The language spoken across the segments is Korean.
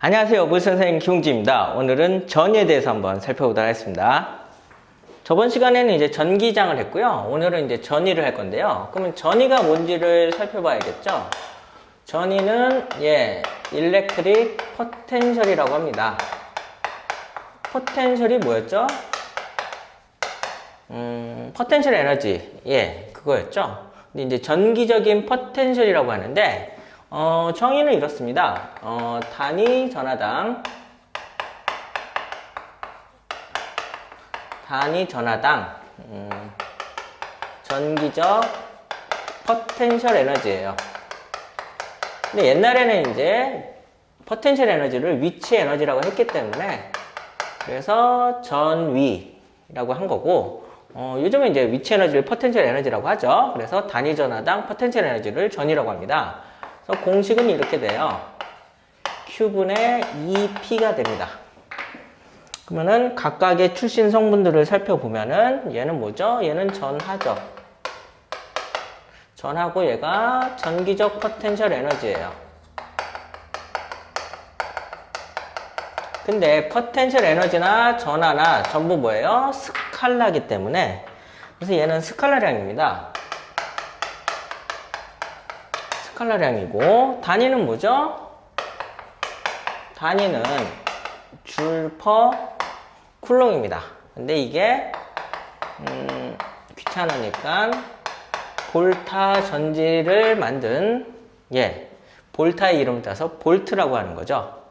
안녕하세요. 물선생님 김홍지입니다. 오늘은 전위에 대해서 한번 살펴보도록 하겠습니다. 저번 시간에는 이제 전기장을 했고요. 오늘은 이제 전위를 할 건데요. 그러면 전위가 뭔지를 살펴봐야겠죠. 전위는 일렉트릭 포텐셜이라고 합니다. 포텐셜이 뭐였죠? 포텐셜 에너지. 그거였죠. 근데 이제 전기적인 포텐셜이라고 하는데 정의는 이렇습니다. 단위 전하당 전기적 포텐셜 에너지예요. 근데 옛날에는 이제 포텐셜 에너지를 위치 에너지라고 했기 때문에 그래서 전위라고 한 거고 요즘은 이제 위치 에너지를 포텐셜 에너지라고 하죠. 그래서 단위 전하당 포텐셜 에너지를 전위라고 합니다. 그래서 공식은 이렇게 돼요. Q분의 2P가 됩니다. 그러면은 각각의 출신 성분들을 살펴보면은 얘는 뭐죠? 얘는 전하죠. 전하고 얘가 전기적 포텐셜 에너지예요. 근데 포텐셜 에너지나 전하나 전부 뭐예요? 스칼라기 때문에 그래서 얘는 스칼라량입니다. 스칼라량이고 단위는 뭐죠? 단위는 줄 퍼 쿨롱입니다. 근데 이게 귀찮으니까 볼타 전지를 만든 볼타의 이름을 따서 볼트라고 하는 거죠.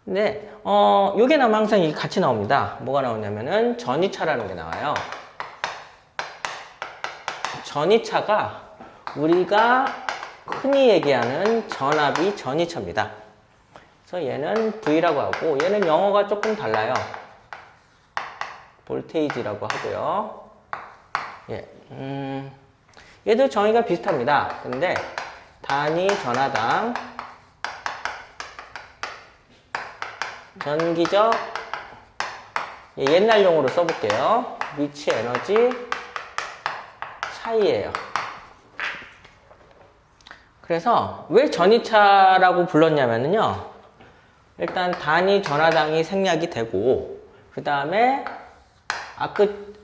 근데 요게 나오면 항상 이게 같이 나옵니다. 뭐가 나오냐면은 전위차라는 게 나와요. 전위차가 우리가 흔히 얘기하는 전압이 전위차입니다. 그래서 얘는 V라고 하고 얘는 영어가 조금 달라요. 볼테이지라고 하고요. 얘도 정의가 비슷합니다. 근데 단위 전하당 전기적 옛날 용어로 써볼게요. 위치 에너지 차이예요. 그래서 왜 전위차라고 불렀냐면요. 일단 단위 전하당이 생략이 되고 그 다음에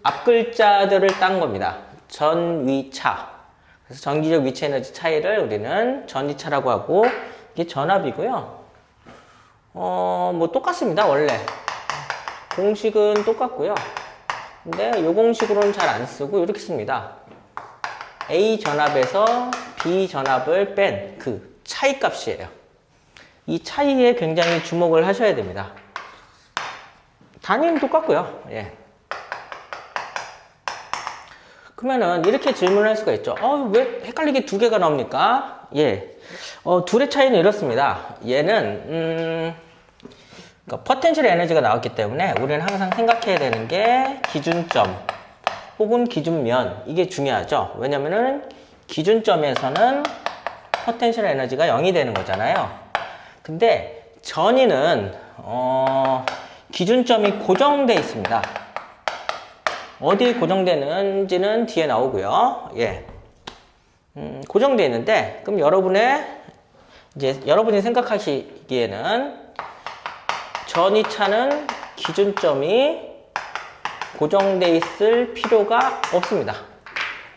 앞글자들을 딴 겁니다. 전위차. 그래서 전기적 위치 에너지 차이를 우리는 전위차라고 하고 이게 전압이고요. 뭐 똑같습니다. 원래 공식은 똑같고요. 근데 이 공식으로는 잘 안 쓰고 이렇게 씁니다. A 전압에서 B 전압을 뺀 그 차이 값이에요. 이 차이에 굉장히 주목을 하셔야 됩니다. 단위는 똑같고요. 그러면은 이렇게 질문을 할 수가 있죠. 왜 헷갈리게 두 개가 나옵니까? 둘의 차이는 이렇습니다. 얘는 그러니까 포텐셜 에너지가 나왔기 때문에 우리는 항상 생각해야 되는 게 기준점 혹은 기준면, 이게 중요하죠. 왜냐면은 기준점에서는 포텐셜 에너지가 0이 되는 거잖아요. 근데 전위는 기준점이 고정되어 있습니다. 어디 고정되는지는 뒤에 나오고요. 고정되어 있는데 그럼 여러분이 생각하시기에는 전위차는 기준점이 고정되어 있을 필요가 없습니다.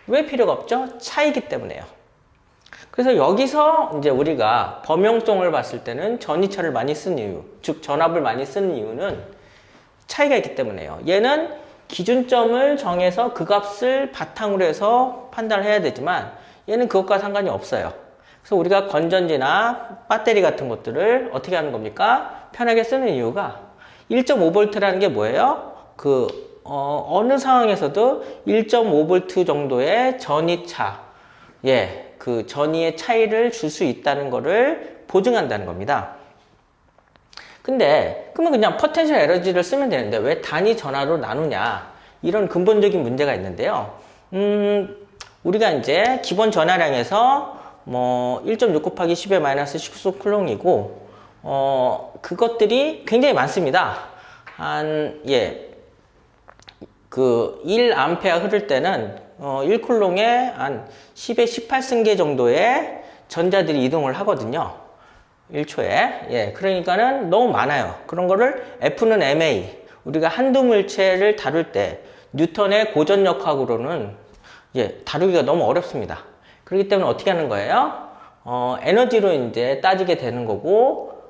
왜 필요가 없죠? 차이기 때문에요. 그래서 여기서 이제 우리가 범용성을 봤을 때는 전위차를 많이 쓴 이유, 즉 전압을 많이 쓰는 이유는 차이가 있기 때문에요. 얘는 기준점을 정해서 그 값을 바탕으로 해서 판단을 해야 되지만 얘는 그것과 상관이 없어요. 그래서 우리가 건전지나 배터리 같은 것들을 어떻게 하는 겁니까? 편하게 쓰는 이유가 1.5V라는 게 뭐예요? 어느 상황에서도 1.5V 정도의 전위차, 그 전위의 차이를 줄 수 있다는 것을 보증한다는 겁니다. 근데 그러면 그냥 포텐셜 에너지를 쓰면 되는데 왜 단위 전하로 나누냐, 이런 근본적인 문제가 있는데요. 우리가 이제 기본 전하량에서 뭐 1.6 곱하기 10의 마이너스 19 쿨롱이고 그것들이 굉장히 많습니다. 그 1A 흐를 때는 1쿨롱에 한 10의 18승계 정도의 전자들이 이동을 하거든요. 1초에. 예, 그러니까는 너무 많아요. 그런 거를 F는 ma. 우리가 한두 물체를 다룰 때 뉴턴의 고전력학으로는 예, 다루기가 너무 어렵습니다. 그렇기 때문에 어떻게 하는 거예요? 에너지로 이제 따지게 되는 거고,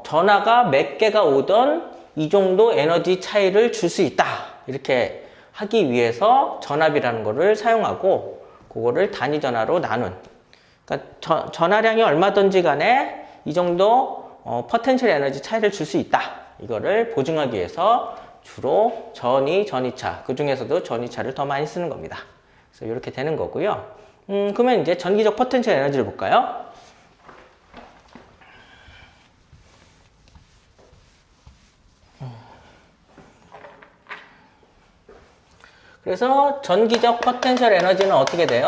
전화가 몇 개가 오던 이 정도 에너지 차이를 줄 수 있다. 이렇게 하기 위해서 전압이라는 거를 사용하고, 그거를 단위 전화로 나눈. 그러니까 전하량이 얼마든지 간에 이 정도 포텐셜 에너지 차이를 줄 수 있다. 이거를 보증하기 위해서 주로 전위, 전위차, 그 중에서도 전위차를 더 많이 쓰는 겁니다. 그래서 이렇게 되는 거고요. 그러면 이제 전기적 포텐셜 에너지를 볼까요? 그래서 전기적 포텐셜 에너지는 어떻게 돼요?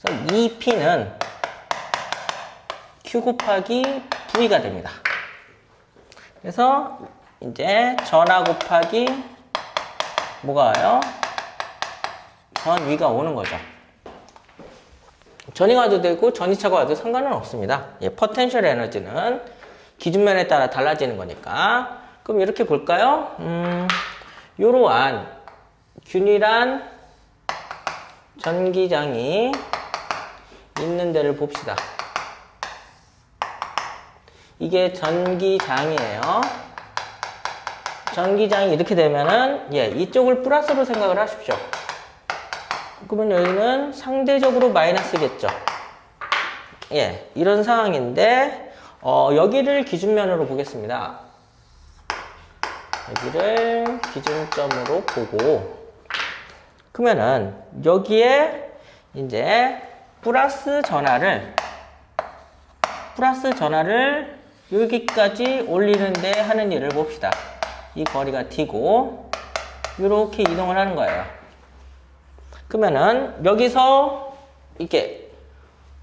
그래서 EP는 Q 곱하기 V가 됩니다. 그래서 이제 전하 곱하기 뭐가 와요? 전위가 오는 거죠. 전위가 와도 되고 전위차가 와도 상관은 없습니다. 예, 포텐셜 에너지는 기준면에 따라 달라지는 거니까. 그럼 이렇게 볼까요? 이러한 균일한 전기장이 있는 데를 봅시다. 이게 전기장이에요. 전기장이 이렇게 되면은 예, 이쪽을 플러스로 생각을 하십시오. 그러면 여기는 상대적으로 마이너스겠죠. 예, 이런 상황인데 여기를 기준면으로 보겠습니다. 여기를 기준점으로 보고 그러면은 여기에 이제 플러스 전하를 여기까지 올리는데 하는 일을 봅시다. 이 거리가 T고 이렇게 이동을 하는 거예요. 그러면은 여기서 이렇게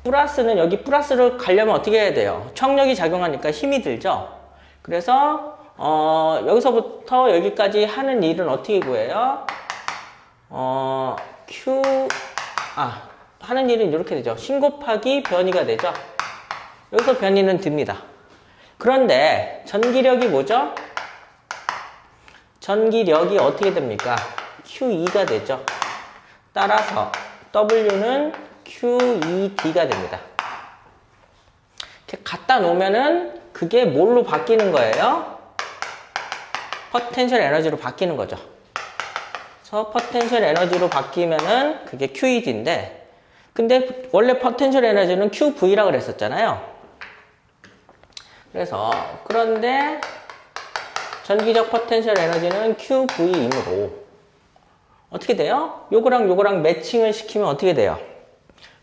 플러스는 여기 플러스로 가려면 어떻게 해야 돼요? 청력이 작용하니까 힘이 들죠? 그래서 여기서부터 여기까지 하는 일은 어떻게 구해요? 하는 일은 이렇게 되죠. 신 곱하기 변위가 되죠. 여기서 변위는 듭니다. 그런데 전기력이 뭐죠? 전기력이 어떻게 됩니까? QE가 되죠. 따라서 W는 QED가 됩니다. 이렇게 갖다 놓으면은 그게 뭘로 바뀌는 거예요? 포텐셜 에너지로 바뀌는 거죠. 그래서 포텐셜 에너지로 바뀌면은 그게 QED인데, 근데 원래 포텐셜 에너지는 QV라고 그랬었잖아요. 그런데 전기적 포텐셜 에너지는 QV이므로 어떻게 돼요? 요거랑 요거랑 매칭을 시키면 어떻게 돼요?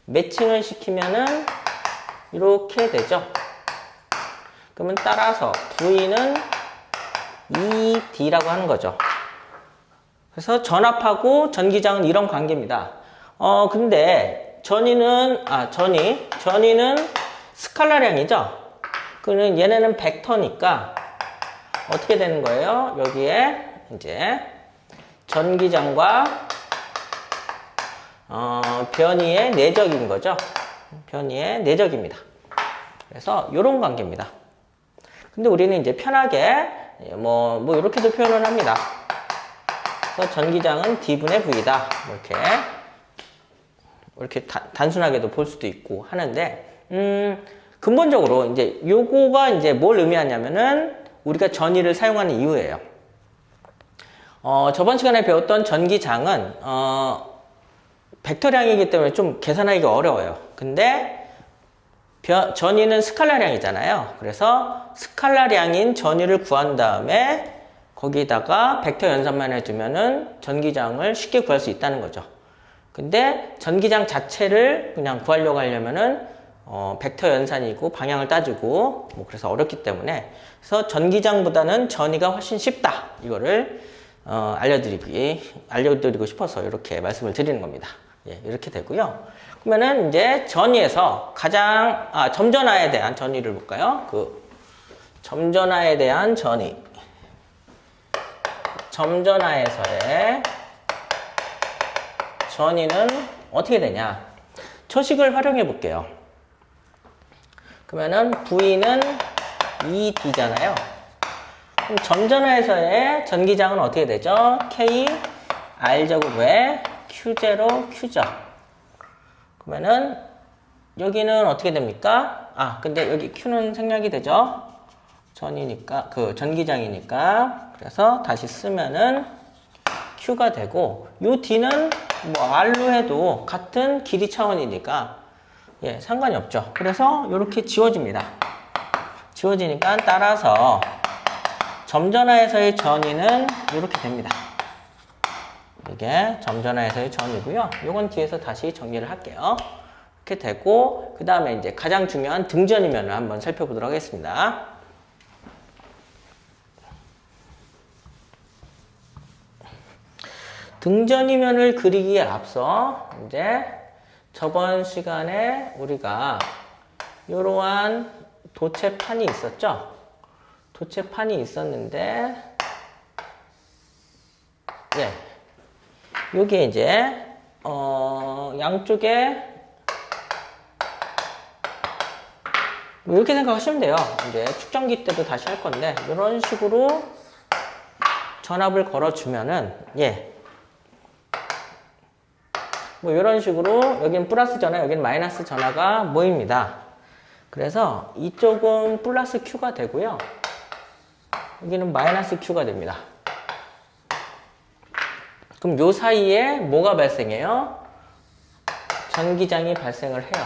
매칭을 시키면은 이렇게 되죠. 그러면 따라서 V는 ED라고 하는 거죠. 그래서 전압하고 전기장은 이런 관계입니다. 근데 전위는 스칼라량이죠. 그러면 얘네는 벡터니까 어떻게 되는 거예요? 여기에 이제 전기장과 변위의 내적인 거죠. 변위의 내적입니다. 그래서 이런 관계입니다. 근데 우리는 이제 편하게 뭐 이렇게도 표현을 합니다. 그래서 전기장은 D분의 V다. 이렇게 단순하게도 볼 수도 있고 하는데 근본적으로 이제 요거가 이제 뭘 의미하냐면은 우리가 전위를 사용하는 이유예요. 저번 시간에 배웠던 전기장은 벡터량이기 때문에 좀 계산하기가 어려워요. 근데 전위는 스칼라량이잖아요. 그래서 스칼라량인 전위를 구한 다음에 거기다가 벡터 연산만 해주면은 전기장을 쉽게 구할 수 있다는 거죠. 근데 전기장 자체를 그냥 구하려고 하려면은 벡터 연산이고 방향을 따지고 그래서 어렵기 때문에 그래서 전기장보다는 전위가 훨씬 쉽다. 이거를 알려드리고 싶어서 이렇게 말씀을 드리는 겁니다. 예, 이렇게 되고요. 그러면은 이제 전위에서 가장 점전하에 대한 전위를 볼까요? 점전하에 대한 전위. 점전하에서의 전위는 어떻게 되냐? 초식을 활용해 볼게요. 그러면은 V는 2D잖아요. 그럼 점전화에서의 전기장은 어떻게 되죠? K R제곱에 Q0 Q죠. 그러면은 여기는 어떻게 됩니까? 근데 여기 Q는 생략이 되죠? 전이니까, 전기장이니까. 그래서 다시 쓰면은 Q가 되고, 요 D는 뭐 R로 해도 같은 길이 차원이니까, 예, 상관이 없죠. 그래서 이렇게 지워집니다. 지워지니까 따라서 점전화에서의 전위는 이렇게 됩니다. 이게 점전화에서의 전위고요. 요건 뒤에서 다시 정리를 할게요. 이렇게 되고, 그 다음에 이제 가장 중요한 등전이면을 한번 살펴보도록 하겠습니다. 등전이면을 그리기에 앞서 이제 저번 시간에 우리가 이러한 도체판이 있었죠? 도체판이 있었는데, 예, 요게 이제 양쪽에 뭐 이렇게 생각하시면 돼요. 이제 축전기 때도 다시 할 건데 이런 식으로 전압을 걸어주면은, 예, 뭐 이런 식으로 여기는 플러스 전화, 여기는 마이너스 전화가 모입니다. 그래서 이쪽은 플러스 Q가 되고요, 여기는 마이너스 Q가 됩니다. 그럼 요 사이에 뭐가 발생해요? 전기장이 발생을 해요.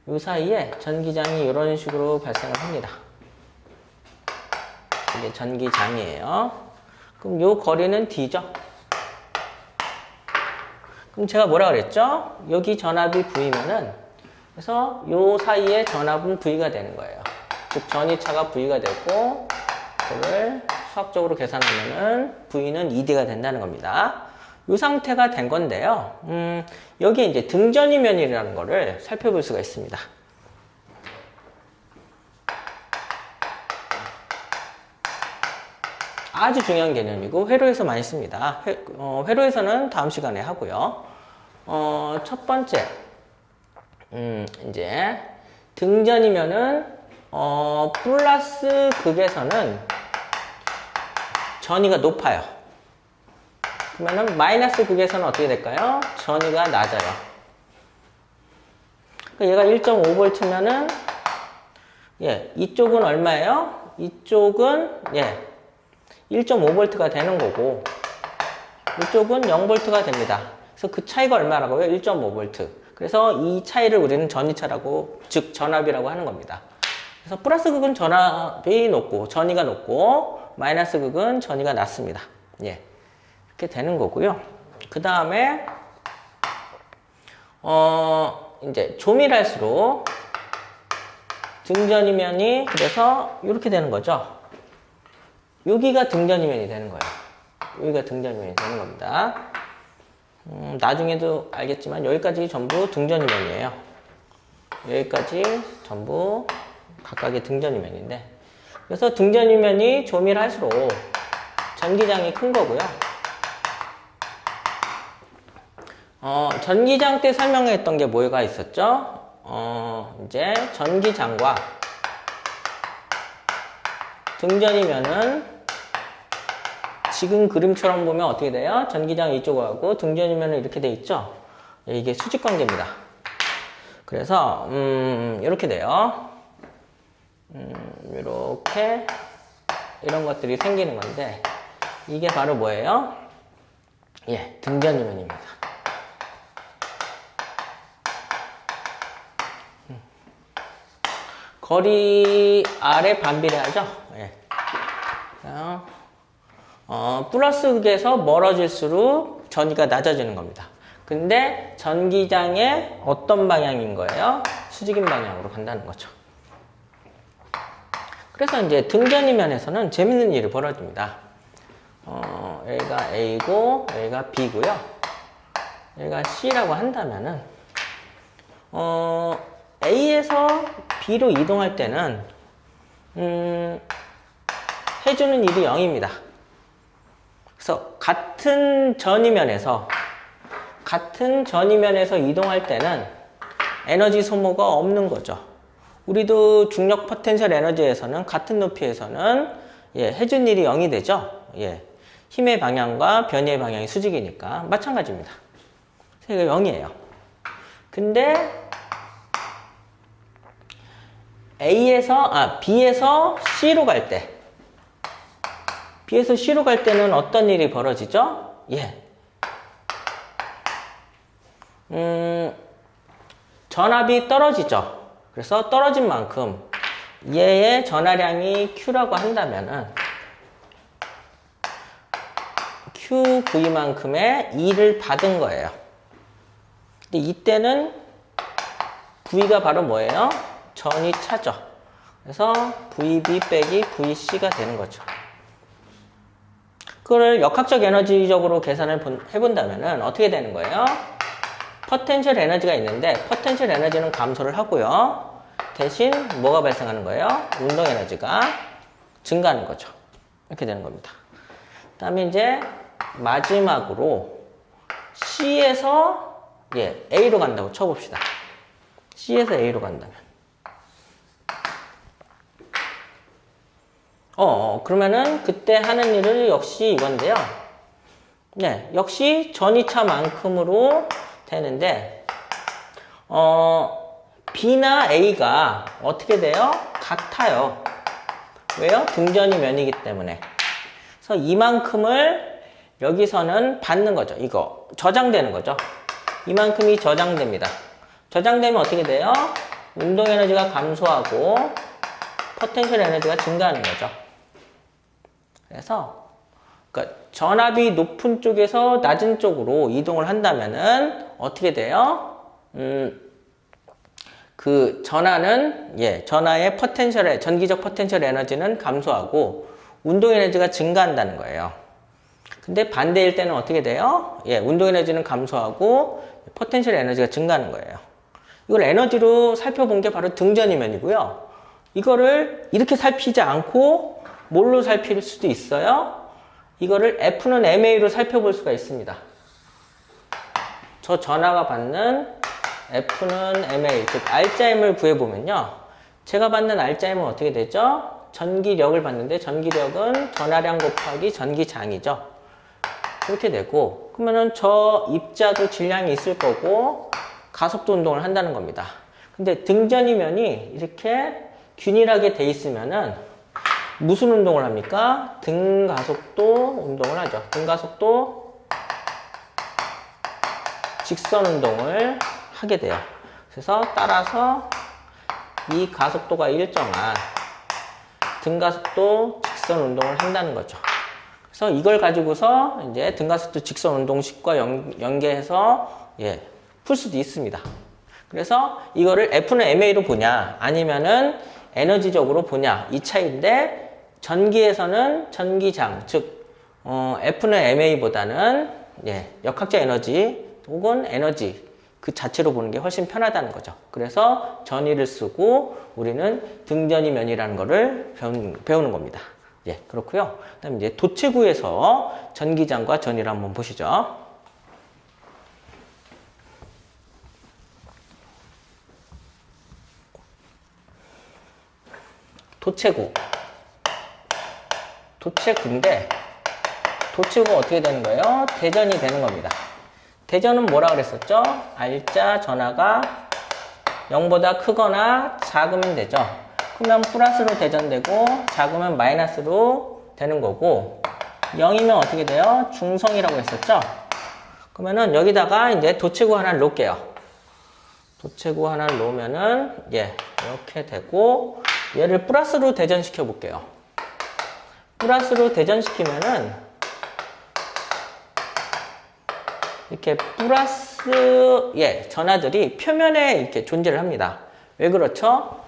요 사이에 전기장이 이런 식으로 발생을 합니다. 이게 전기장이에요. 그럼 요 거리는 D죠. 그럼 제가 뭐라 그랬죠? 여기 전압이 V면은, 그래서 요 사이에 전압은 V가 되는 거예요. 즉 전위차가 V가 되고, 그걸 수학적으로 계산하면은 V는 2D가 된다는 겁니다. 이 상태가 된 건데요. 여기에 이제 등전이면이라는 거를 살펴볼 수가 있습니다. 아주 중요한 개념이고 회로에서 많이 씁니다. 회로에서는 다음 시간에 하고요. 첫 번째, 이제 등전이면은 플러스 극에서는 전위가 높아요. 그러면은 마이너스 극에서는 어떻게 될까요? 전위가 낮아요. 그러니까 얘가 1.5V면은, 예, 이쪽은 얼마예요? 이쪽은, 예, 1.5V가 되는 거고, 이쪽은 0V가 됩니다. 그래서 그 차이가 얼마라고요? 1.5V. 그래서 이 차이를 우리는 전위차라고, 즉 전압이라고 하는 겁니다. 그래서 플러스 극은 전압이 높고, 전위가 높고, 마이너스 극은 전위가 낮습니다. 예. 이렇게 되는 거고요. 그 다음에, 이제 조밀할수록 등전이면이 그래서 이렇게 되는 거죠. 여기가 등전이면이 되는 거예요. 여기가 등전이면이 되는 겁니다. 나중에도 알겠지만 여기까지 전부 등전이면이에요. 여기까지 전부 각각의 등전이면인데, 그래서 등전이면이 조밀할수록 전기장이 큰 거고요. 전기장 때 설명했던 게 뭐가 있었죠? 이제 전기장과 등전이면은 지금 그림처럼 보면 어떻게 돼요? 전기장 이쪽으로 하고 등전이면은 이렇게 돼 있죠? 이게 수직 관계입니다. 그래서 이렇게 돼요. 이렇게 이런 것들이 생기는 건데, 이게 바로 뭐예요? 예, 등전이면입니다. 거리 R에 반비례하죠? 예. 플러스 극에서 멀어질수록 전위가 낮아지는 겁니다. 근데 전기장의 어떤 방향인 거예요? 수직인 방향으로 간다는 거죠. 그래서 이제 등전이면에서는 재밌는 일이 벌어집니다. 여기가 A고 여기가 B고요. 여기가 C라고 한다면은 A에서 B로 이동할 때는 해주는 일이 0입니다. 그래서 같은 전이면에서 같은 전위면에서 이동할 때는 에너지 소모가 없는 거죠. 우리도 중력 포텐셜 에너지에서는 같은 높이에서는 해준 일이 0이 되죠. 힘의 방향과 변위의 방향이 수직이니까 마찬가지입니다. 그래서 이거 0이에요. 근데 B에서 C로 갈 때, B에서 C로 갈 때는 어떤 일이 벌어지죠? 전압이 떨어지죠. 그래서 떨어진 만큼 얘의 전하량이 Q라고 한다면은 QV만큼의 E를 받은 거예요. 근데 이때는 V가 바로 뭐예요? 전이 차죠. 그래서 VB 빼기 VC가 되는 거죠. 그걸 역학적 에너지적으로 계산을 해본다면은 어떻게 되는 거예요? 포텐셜 에너지가 있는데 포텐셜 에너지는 감소를 하고요. 대신 뭐가 발생하는 거예요? 운동 에너지가 증가하는 거죠. 이렇게 되는 겁니다. 그 다음에 이제 마지막으로 C에서 A로 간다고 쳐봅시다. C에서 A로 간다면 그러면은 그때 하는 일은 역시 이건데요. 역시 전이차만큼으로 되는데 B나 A가 어떻게 돼요? 같아요. 왜요? 등전이 면이기 때문에. 그래서 이만큼을 여기서는 받는 거죠. 이거 저장되는 거죠. 이만큼이 저장됩니다. 저장되면 어떻게 돼요? 운동 에너지가 감소하고 포텐셜 에너지가 증가하는 거죠. 그래서 그러니까 전압이 높은 쪽에서 낮은 쪽으로 이동을 한다면은 어떻게 돼요? 그 전하는 전하의 포텐셜 전기적 포텐셜 에너지는 감소하고 운동 에너지가 증가한다는 거예요. 근데 반대일 때는 어떻게 돼요? 운동 에너지는 감소하고 포텐셜 에너지가 증가하는 거예요. 이걸 에너지로 살펴본 게 바로 등전이면이고요. 이거를 이렇게 살피지 않고 뭘로 살필 수도 있어요? 이거를 F는 MA로 살펴볼 수가 있습니다. 저 전하가 받는 F는 MA, 즉 R자임을 구해보면요. 제가 받는 R자임은 어떻게 되죠? 전기력을 받는데 전기력은 전하량 곱하기 전기장이죠. 그렇게 되고 그러면은 저 입자도 질량이 있을 거고 가속도 운동을 한다는 겁니다. 근데 등전이면이 이렇게 균일하게 돼 있으면은 무슨 운동을 합니까? 등가속도 운동을 하죠. 등가속도 직선 운동을 하게 돼요. 그래서 따라서 이 가속도가 일정한 등가속도 직선 운동을 한다는 거죠. 그래서 이걸 가지고서 이제 등가속도 직선 운동식과 연계해서 풀 수도 있습니다. 그래서 이거를 F는 MA로 보냐 아니면은 에너지적으로 보냐 이 차이인데 전기에서는 전기장 즉 F는 MA보다는 역학적 에너지 혹은 에너지 그 자체로 보는 게 훨씬 편하다는 거죠. 그래서 전위를 쓰고 우리는 등전이면이라는 거를 배우는 겁니다. 그렇고요. 그다음에 이제 도체구에서 전기장과 전위를 한번 보시죠. 도체구인데 도체구가 어떻게 되는 거예요? 대전이 되는 겁니다. 대전은 뭐라 그랬었죠? R자 전하가 0보다 크거나 작으면 되죠. 크면 플러스로 대전되고 작으면 마이너스로 되는 거고 0이면 어떻게 돼요? 중성이라고 했었죠? 그러면은 여기다가 이제 도체구 하나를 놓을게요. 도체구 하나를 놓으면은 이렇게 되고 얘를 플러스로 대전시켜 볼게요. 플러스로 대전시키면은 이렇게 플러스 전하들이 표면에 이렇게 존재를 합니다. 왜 그렇죠?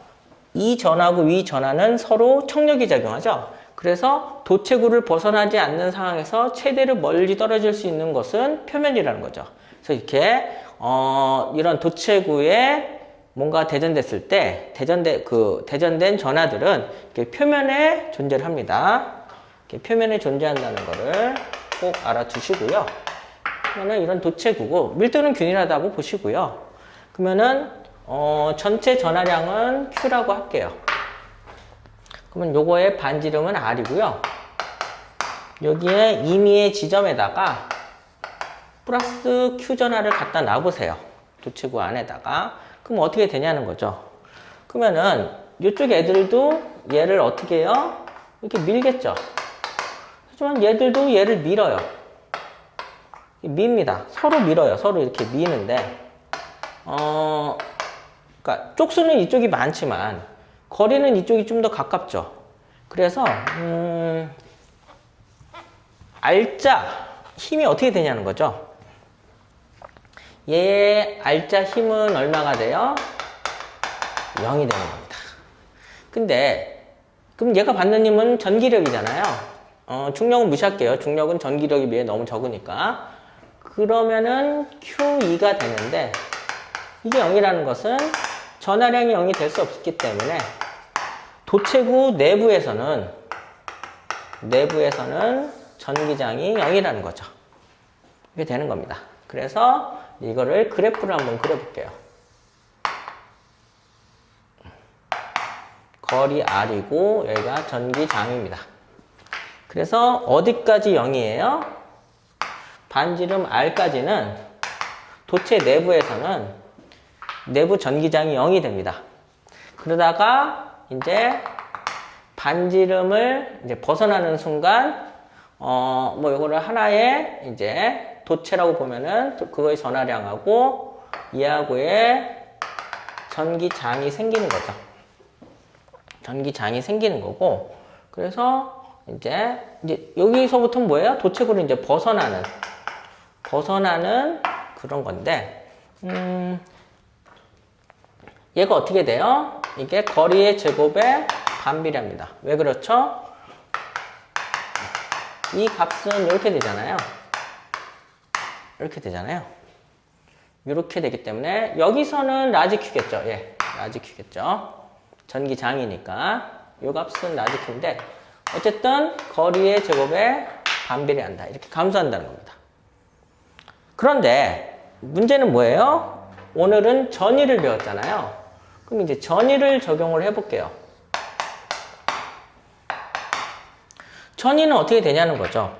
이 전하고 위 전하는 서로 청력이 작용하죠. 그래서 도체구를 벗어나지 않는 상황에서 최대로 멀리 떨어질 수 있는 것은 표면이라는 거죠. 그래서 이렇게 이런 도체구에 뭔가 대전됐을 때 대전된 전하들은 이렇게 표면에 존재를 합니다. 이렇게 표면에 존재한다는 거를 꼭 알아두시고요. 그러면 이런 도체구고 밀도는 균일하다고 보시고요. 그러면은 전체 전하량은 Q라고 할게요. 그러면 요거의 반지름은 R이고요. 여기에 임의의 지점에다가 플러스 Q 전하를 갖다 놔보세요. 도체구 안에다가. 그럼 어떻게 되냐는 거죠. 그러면은 이쪽 애들도 얘를 어떻게 해요? 이렇게 밀겠죠. 하지만 얘들도 얘를 밀어요. 밉니다. 서로 밀어요. 서로 이렇게 미는데 그러니까 쪽수는 이쪽이 많지만 거리는 이쪽이 좀 더 가깝죠. 그래서 R자 힘이 어떻게 되냐는 거죠. 얘의 R자 힘은 얼마가 돼요? 0이 되는 겁니다. 근데 그럼 얘가 받는 힘은 전기력이잖아요. 중력은 무시할게요. 중력은 전기력에 비해 너무 적으니까. 그러면은 Q2가 되는데 이게 0이라는 것은 전하량이 0이 될 수 없기 때문에 도체구 내부에서는 전기장이 0이라는 거죠. 이게 되는 겁니다. 그래서 이거를 그래프를 한번 그려볼게요. 거리 R이고 여기가 전기장입니다. 그래서 어디까지 0이에요? 반지름 R까지는 도체 내부에서는 내부 전기장이 0이 됩니다. 그러다가 이제 반지름을 이제 벗어나는 순간 뭐 요거를 하나의 이제 도체라고 보면은 그거의 전하량하고 얘하고의 전기장이 생기는 거죠. 전기장이 생기는 거고, 그래서 이제 여기서부터 뭐예요? 도체구를 이제 벗어나는 그런 건데, 얘가 어떻게 돼요? 이게 거리의 제곱에 반비례합니다. 왜 그렇죠? 이 값은 이렇게 되잖아요. 이렇게 되잖아요. 이렇게 되기 때문에 여기서는 라지 Q겠죠. 예, 라지 Q겠죠. 전기장이니까 이 값은 라지 Q인데 어쨌든 거리의 제곱에 반비례한다. 이렇게 감소한다는 겁니다. 그런데 문제는 뭐예요? 오늘은 전위를 배웠잖아요. 그럼 이제 전위를 적용을 해볼게요. 전위는 어떻게 되냐는 거죠.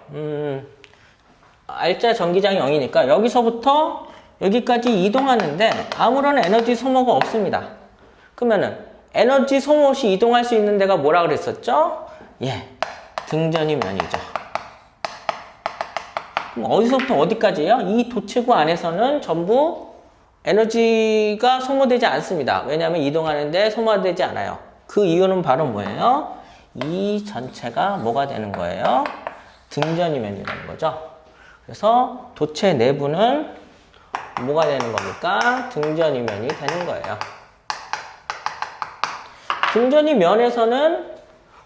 R자 전기장이 0이니까 여기서부터 여기까지 이동하는데 아무런 에너지 소모가 없습니다. 그러면은 에너지 소모 없이 이동할 수 있는 데가 뭐라 그랬었죠? 예, 등전이 면이죠. 그럼 어디서부터 어디까지예요? 이 도체구 안에서는 전부 에너지가 소모되지 않습니다. 왜냐하면 이동하는데 소모되지 않아요. 그 이유는 바로 뭐예요? 이 전체가 뭐가 되는 거예요? 등전이면이라는 거죠. 그래서 도체 내부는 뭐가 되는 겁니까? 등전이면이 되는 거예요. 등전이면에서는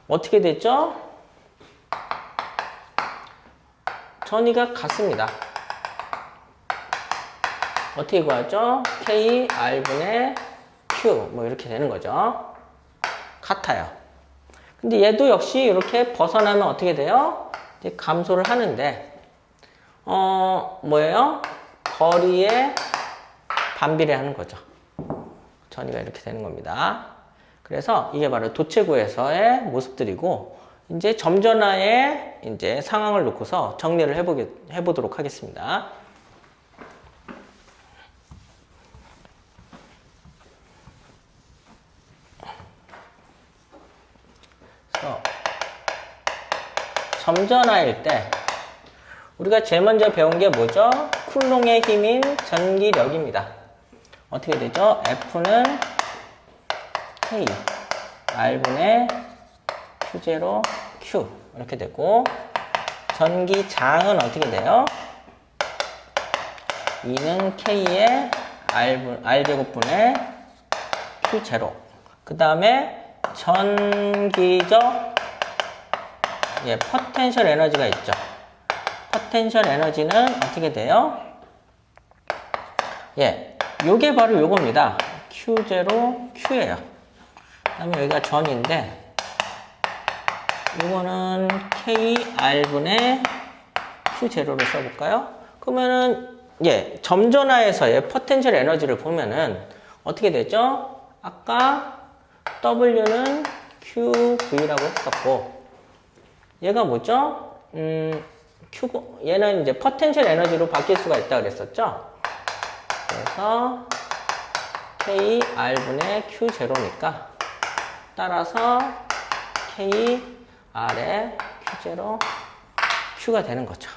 어떻게 됐죠? 전위가 같습니다. 어떻게 구하죠? K, R분의 Q 뭐 이렇게 되는 거죠. 같아요. 근데 얘도 역시 이렇게 벗어나면 어떻게 돼요? 이제 감소를 하는데 뭐예요? 거리에 반비례하는 거죠. 전위가 이렇게 되는 겁니다. 그래서 이게 바로 도체구에서의 모습들이고 이제 점전화의 이제 상황을 놓고서 정리를 해보도록 하겠습니다. 그래서 점전화일 때 우리가 제일 먼저 배운 게 뭐죠? 쿨롱의 힘인 전기력입니다. 어떻게 되죠? F는 K, R분의 Q0, Q 이렇게 되고 전기장은 어떻게 돼요? E는 K의 R제곱분의 Q0 그 다음에 전기적 포텐셜 에너지가 있죠. 포텐셜 에너지는 어떻게 돼요? 요게 바로 요겁니다. Q0, Q예요. 그 다음에 여기가 전인데 요거는 K, R분의 Q0를 써볼까요? 그럼 그러면은 점전화에서의 포텐셜 에너지를 보면은 어떻게 되죠? 아까 W는 QV라고 했었고 얘가 뭐죠? 얘는 이제 포텐셜 에너지로 바뀔 수가 있다 그랬었죠? 그래서 KR분의 Q0니까 따라서 KR의 Q0 Q가 되는 거죠.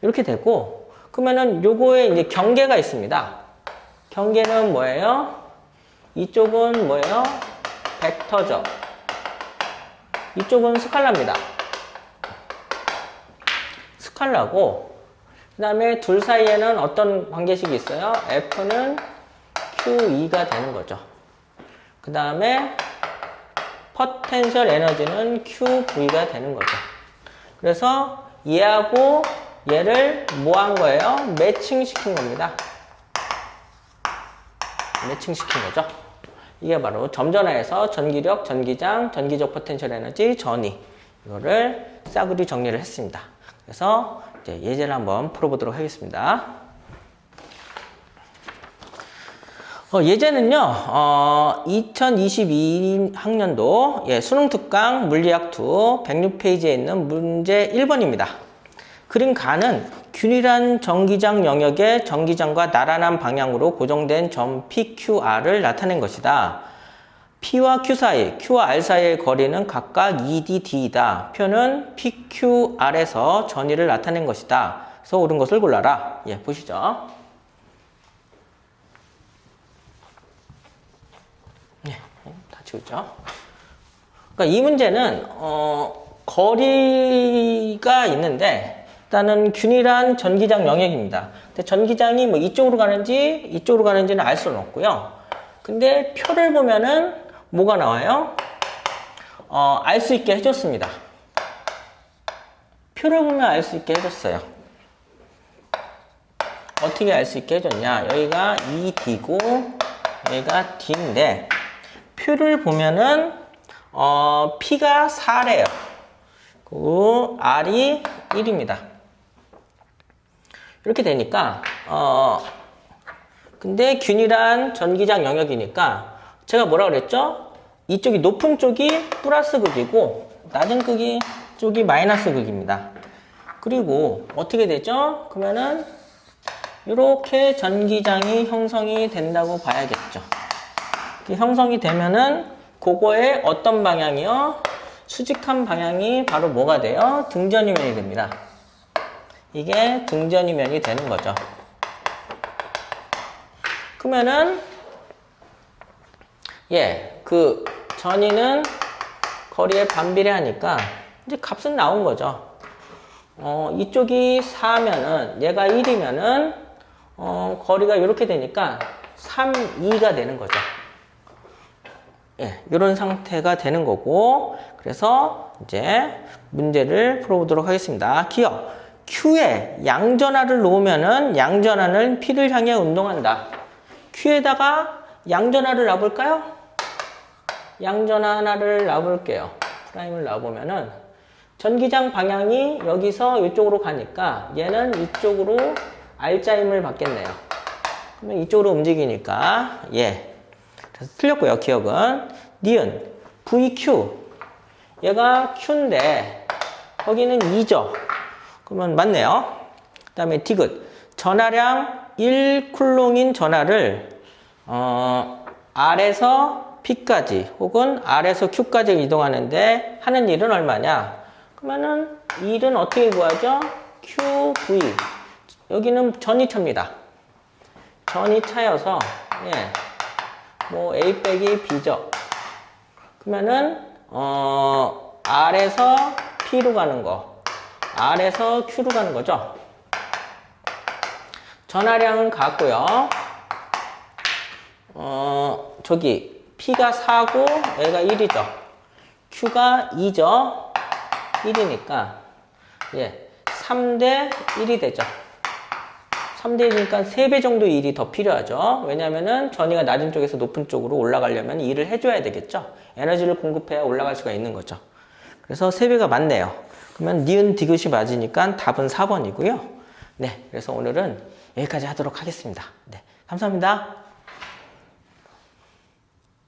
이렇게 되고 그러면은 요거에 이제 경계가 있습니다. 경계는 뭐예요? 이쪽은 뭐예요? 벡터죠. 이쪽은 스칼라입니다. 스칼라고 그 다음에 둘 사이에는 어떤 관계식이 있어요? F는 QE가 되는 거죠. 그 다음에 포텐셜 에너지는 QV가 되는 거죠. 그래서 얘하고 얘를 뭐 한 거예요? 매칭시킨 겁니다. 매칭시킨 거죠. 이게 바로 점전화에서 전기력, 전기장, 전기적 포텐셜 에너지, 전위 이거를 싸그리 정리를 했습니다. 그래서 이제 예제를 한번 풀어보도록 하겠습니다. 예제는요, 2022학년도 수능 특강 물리학 2 106페이지에 있는 문제 1번입니다. 그림 가는 균일한 전기장 영역의 전기장과 나란한 방향으로 고정된 점 PQR을 나타낸 것이다. P와 Q 사이, Q와 R 사이의 거리는 각각 ED/D이다. 표는 PQR에서 전위를 나타낸 것이다. 그래서 옳은 것을 골라라. 보시죠. 다 지우죠. 그러니까 이 문제는 거리가 있는데 일단은 균일한 전기장 영역입니다. 근데 전기장이 뭐 이쪽으로 가는지는 알 수는 없고요. 근데 표를 보면은 뭐가 나와요? 알 수 있게 해줬습니다. 표를 보면 알 수 있게 해줬어요. 어떻게 알 수 있게 해줬냐? 여기가 ED고 여기가 D인데 표를 보면은 P가 4래요. 그리고 R이 1입니다. 이렇게 되니까 근데 균일한 전기장 영역이니까 제가 뭐라 그랬죠? 이쪽이 높은 쪽이 플러스 극이고 낮은 극이 쪽이 마이너스 극입니다. 그리고 어떻게 되죠? 그러면은 이렇게 전기장이 형성이 된다고 봐야겠죠. 형성이 되면은 그거의 어떤 방향이요? 수직한 방향이 바로 뭐가 돼요? 등전이면이 됩니다. 이게 등전이면이 되는 거죠. 그러면은 그 전위는 거리에 반비례하니까 이제 값은 나온 거죠. 이쪽이 4면은 얘가 1이면은 거리가 이렇게 되니까 3, 2가 되는 거죠. 이런 상태가 되는 거고 그래서 이제 문제를 풀어보도록 하겠습니다. 기억 Q에 양전하를 놓으면은 양전하는 P를 향해 운동한다. Q에다가 양전하를 놔볼까요? 양전하 하나를 놔볼게요. 프라임을 놔보면은 전기장 방향이 여기서 이쪽으로 가니까 얘는 이쪽으로 R자임을 받겠네요. 그러면 이쪽으로 움직이니까 그래서 틀렸고요. 기억은 니은 VQ 얘가 Q인데 거기는 2죠. 그러면 맞네요. 그 다음에 디귿 전하량 1쿨롱인 전하를 R에서 P까지 혹은 R에서 Q까지 이동하는데 하는 일은 얼마냐? 그러면은 일은 어떻게 구하죠? QV 여기는 전이차입니다. 전이차여서 뭐 A 빼기 B죠. 그러면은 R에서 P로 가는 거 R에서 Q로 가는 거죠. 전하량은 같고요. 저기 P가 4고 얘가 1이죠. Q가 2죠. 1이니까 3대 1이 되죠. 3대 1이니까 3배 정도 일이 더 필요하죠. 왜냐면은 전위가 낮은 쪽에서 높은 쪽으로 올라가려면 일을 해줘야 되겠죠. 에너지를 공급해야 올라갈 수가 있는 거죠. 그래서 3배가 맞네요. 그러면 니은 디귿이 맞으니까 답은 4번이고요. 네, 그래서 오늘은 여기까지 하도록 하겠습니다. 네, 감사합니다.